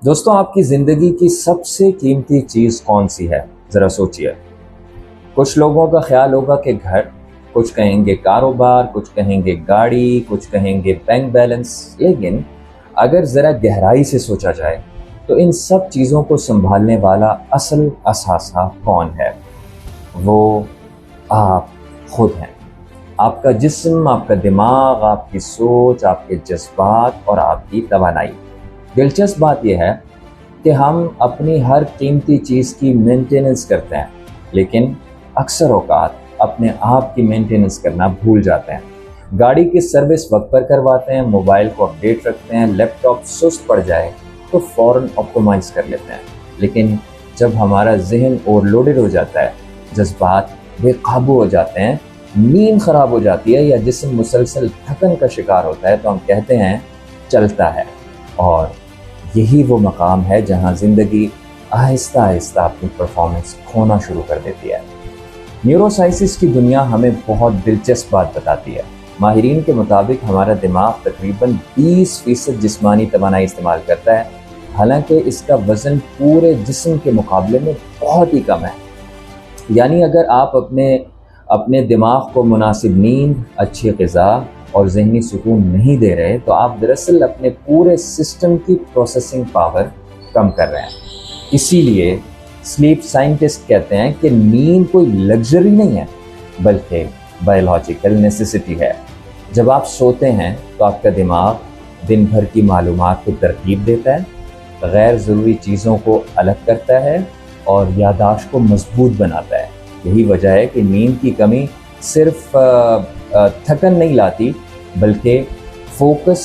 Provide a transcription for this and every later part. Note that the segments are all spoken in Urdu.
دوستوں، آپ کی زندگی کی سب سے قیمتی چیز کون سی ہے؟ ذرا سوچئے۔ کچھ لوگوں کا خیال ہوگا کہ گھر، کچھ کہیں گے کاروبار، کچھ کہیں گے گاڑی، کچھ کہیں گے بینک بیلنس۔ لیکن اگر ذرا گہرائی سے سوچا جائے تو ان سب چیزوں کو سنبھالنے والا اصل اثاثہ کون ہے؟ وہ آپ خود ہیں۔ آپ کا جسم، آپ کا دماغ، آپ کی سوچ، آپ کے جذبات اور آپ کی توانائی۔ دلچسپ بات یہ ہے کہ ہم اپنی ہر قیمتی چیز کی مینٹیننس کرتے ہیں، لیکن اکثر اوقات اپنے آپ کی مینٹیننس کرنا بھول جاتے ہیں۔ گاڑی کی سروس وقت پر کرواتے ہیں، موبائل کو اپڈیٹ رکھتے ہیں، لیپ ٹاپ سست پڑ جائے تو فوراً آپٹیمائز کر لیتے ہیں۔ لیکن جب ہمارا ذہن اوور لوڈڈ ہو جاتا ہے، جذبات بے قابو ہو جاتے ہیں، نیند خراب ہو جاتی ہے یا جسم مسلسل تھکن کا شکار ہوتا ہے تو ہم کہتے ہیں چلتا ہے۔ اور یہی وہ مقام ہے جہاں زندگی آہستہ آہستہ اپنی پرفارمنس کھونا شروع کر دیتی ہے۔ نیورو سائنسز کی دنیا ہمیں بہت دلچسپ بات بتاتی ہے۔ ماہرین کے مطابق ہمارا دماغ تقریباً 20% جسمانی توانائی استعمال کرتا ہے، حالانکہ اس کا وزن پورے جسم کے مقابلے میں بہت ہی کم ہے۔ یعنی اگر آپ اپنے دماغ کو مناسب نیند، اچھی غذا اور ذہنی سکون نہیں دے رہے تو آپ دراصل اپنے پورے سسٹم کی پروسیسنگ پاور کم کر رہے ہیں۔ اسی لیے سلیپ سائنٹسٹ کہتے ہیں کہ نیند کوئی لگژری نہیں ہے بلکہ بایولوجیکل نیسیسٹی ہے۔ جب آپ سوتے ہیں تو آپ کا دماغ دن بھر کی معلومات کو ترتیب دیتا ہے، غیر ضروری چیزوں کو الگ کرتا ہے اور یادداشت کو مضبوط بناتا ہے۔ یہی وجہ ہے کہ نیند کی کمی صرف تھکن نہیں لاتی بلکہ فوکس،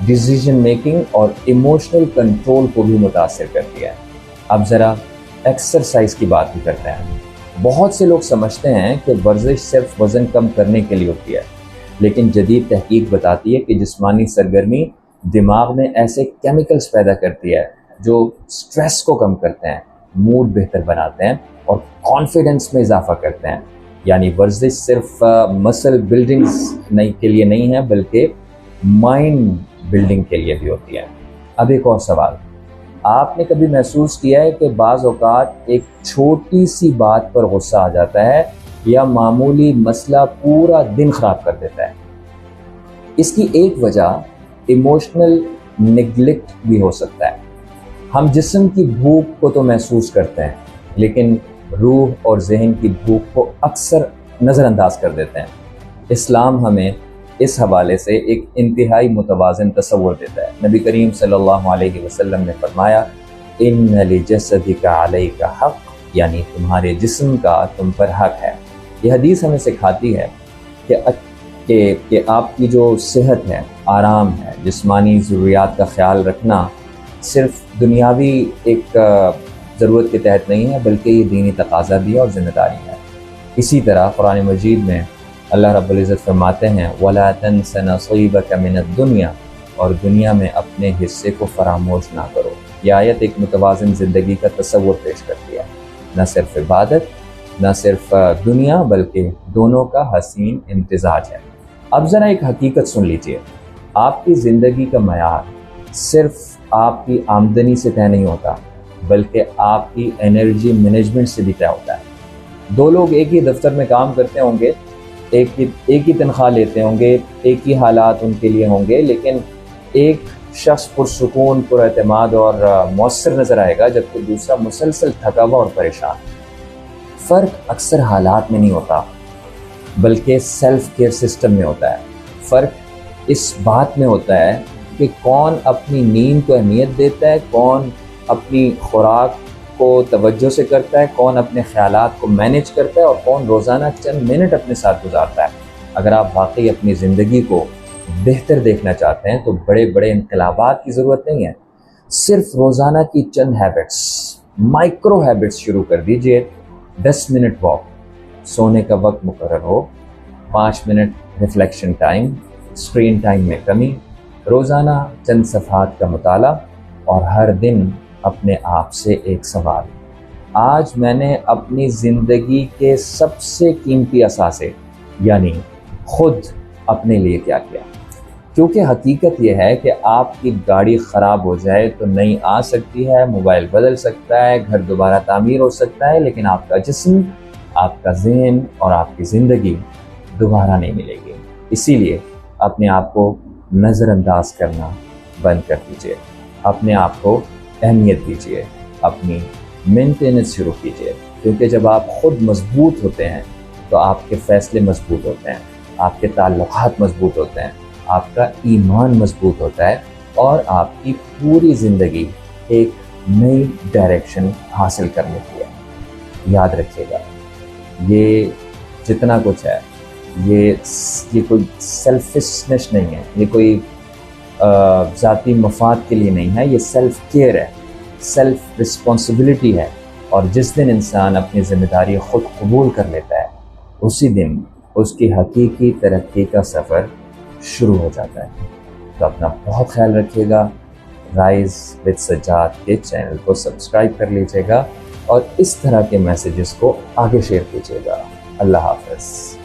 ڈیسیژن میکنگ اور ایموشنل کنٹرول کو بھی متاثر کرتی ہے۔ اب ذرا ایکسرسائز کی بات بھی کرتے ہیں۔ بہت سے لوگ سمجھتے ہیں کہ ورزش صرف وزن کم کرنے کے لیے ہوتی ہے، لیکن جدید تحقیق بتاتی ہے کہ جسمانی سرگرمی دماغ میں ایسے کیمیکلز پیدا کرتی ہے جو سٹریس کو کم کرتے ہیں، موڈ بہتر بناتے ہیں اور کانفیڈنس میں اضافہ کرتے ہیں۔ یعنی ورزش صرف مسل بلڈنگ کے لیے نہیں ہے بلکہ مائنڈ بلڈنگ کے لیے بھی ہوتی ہے۔ اب ایک اور سوال، آپ نے کبھی محسوس کیا ہے کہ بعض اوقات ایک چھوٹی سی بات پر غصہ آ جاتا ہے یا معمولی مسئلہ پورا دن خراب کر دیتا ہے؟ اس کی ایک وجہ ایموشنل نیگلیکٹ بھی ہو سکتا ہے۔ ہم جسم کی بھوک کو تو محسوس کرتے ہیں لیکن روح اور ذہن کی بھوک کو اکثر نظر انداز کر دیتے ہیں۔ اسلام ہمیں اس حوالے سے ایک انتہائی متوازن تصور دیتا ہے۔ نبی کریم صلی اللہ علیہ وسلم نے فرمایا، ان لجسدک علیک حق، یعنی تمہارے جسم کا تم پر حق ہے۔ یہ حدیث ہمیں سکھاتی ہے کہ آپ کی جو صحت ہے، آرام ہے، جسمانی ضروریات کا خیال رکھنا صرف دنیاوی ایک ضرورت کے تحت نہیں ہے بلکہ یہ دینی تقاضا بھی ہے اور ذمہ داری ہے۔ اسی طرح قرآن مجید میں اللہ رب العزت فرماتے ہیں وَلَا تَنْسَ نَصِيبَكَ مِنَ الدُّنْيَا، اور دنیا میں اپنے حصے کو فراموش نہ کرو۔ یہ آیت ایک متوازن زندگی کا تصور پیش کرتی ہے، نہ صرف عبادت، نہ صرف دنیا بلکہ دونوں کا حسین امتزاج ہے۔ اب ذرا ایک حقیقت سن لیجئے، آپ کی زندگی کا معیار صرف آپ کی آمدنی سے طے نہیں ہوتا بلکہ آپ کی انرجی مینجمنٹ سے بھی طے ہوتا ہے۔ دو لوگ ایک ہی دفتر میں کام کرتے ہوں گے، ایک ہی تنخواہ لیتے ہوں گے، ایک ہی حالات ان کے لیے ہوں گے، لیکن ایک شخص پرسکون، پر اعتماد اور مؤثر نظر آئے گا جبکہ دوسرا مسلسل تھکا ہوا اور پریشان۔ فرق اکثر حالات میں نہیں ہوتا بلکہ سیلف کیئر سسٹم میں ہوتا ہے۔ فرق اس بات میں ہوتا ہے کہ کون اپنی نیند کو اہمیت دیتا ہے، کون اپنی خوراک کو توجہ سے کرتا ہے، کون اپنے خیالات کو مینیج کرتا ہے اور کون روزانہ چند منٹ اپنے ساتھ گزارتا ہے۔ اگر آپ واقعی اپنی زندگی کو بہتر دیکھنا چاہتے ہیں تو بڑے بڑے انقلابات کی ضرورت نہیں ہے، صرف روزانہ کی چند ہیبٹس، مائکرو ہیبٹس شروع کر دیجئے۔ 10 منٹ واک، سونے کا وقت مقرر ہو، 5 minute reflection time, screen time میں کمی، روزانہ چند صفحات کا مطالعہ اور ہر دن اپنے آپ سے ایک سوال، آج میں نے اپنی زندگی کے سب سے قیمتی اثاثے یعنی خود اپنے لیے کیا کیا؟ کیونکہ حقیقت یہ ہے کہ آپ کی گاڑی خراب ہو جائے تو نئی آ سکتی ہے، موبائل بدل سکتا ہے، گھر دوبارہ تعمیر ہو سکتا ہے، لیکن آپ کا جسم، آپ کا ذہن اور آپ کی زندگی دوبارہ نہیں ملے گی۔ اسی لیے اپنے آپ کو نظر انداز کرنا بند کر دیجیے، اپنے آپ کو اہمیت دیجیے، اپنی مینٹیننس شروع کیجیے، کیونکہ جب آپ خود مضبوط ہوتے ہیں تو آپ کے فیصلے مضبوط ہوتے ہیں، آپ کے تعلقات مضبوط ہوتے ہیں، آپ کا ایمان مضبوط ہوتا ہے اور آپ کی پوری زندگی ایک نئی ڈائریکشن حاصل کر لیتی ہے۔ یاد رکھیے گا، یہ جتنا کچھ ہے یہ کوئی سیلفشنس نہیں ہے، یہ کوئی ذاتی مفاد کے لیے نہیں ہے، یہ سیلف کیئر ہے، سیلف رسپانسبلٹی ہے، اور جس دن انسان اپنی ذمہ داری خود قبول کر لیتا ہے اسی دن اس کی حقیقی ترقی کا سفر شروع ہو جاتا ہے۔ تو اپنا بہت خیال رکھیے گا، رائز وتھ سجاد کے چینل کو سبسکرائب کر لیجیے گا اور اس طرح کے میسیجز کو آگے شیئر کیجیے گا۔ اللہ حافظ۔